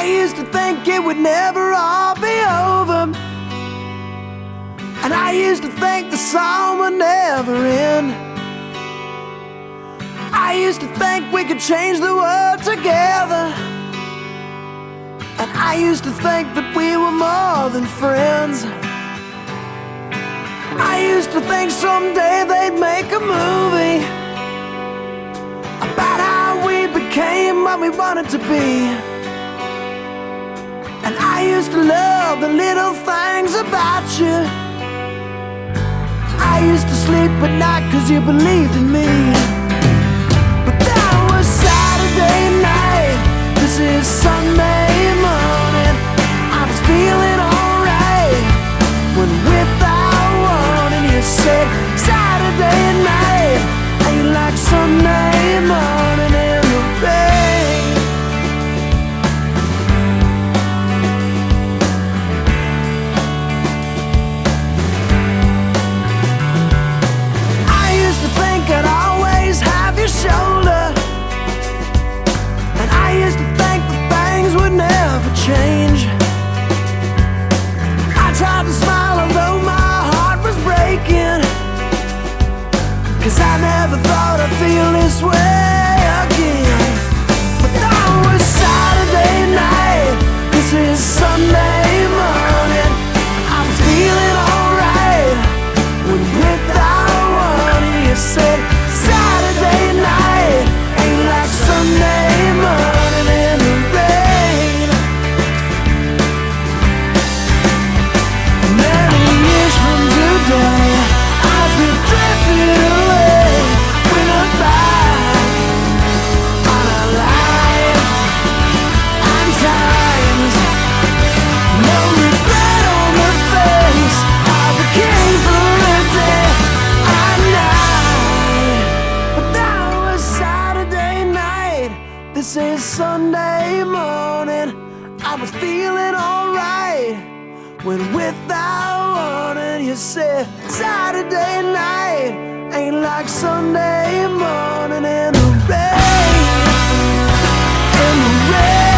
I used to think it would never all be over, and I used to think the song would never end. I used to think we could change the world together, and I used to think that we were more than friends. I used to think someday they'd make a movie about how we became what we wanted to be. And I used to love the little things about you. I used to sleep at night 'cause you believed in me. But that was Saturday night, this is Sunday morning. I was feeling alright when without warning you said Saturday night ain't like Sunday morning in the rain. I used to think I'd always have your shoulder, and I used to think that things would never change. I tried to smile although my heart was breaking, 'cause I never thought I'd feel this way again. But that was Saturday night, this is Sunday morning. I was feeling alright when without warning you said Saturday night ain't like Sunday morning in the rain. Many years from today, as we've drifted away, we look back on our lives and times. No regret on the face of the king for a day and night. But that was Saturday night, this is Sunday morning. I was feeling alright when without warning you said Saturday night ain't like Sunday morning in the rain, in the rain.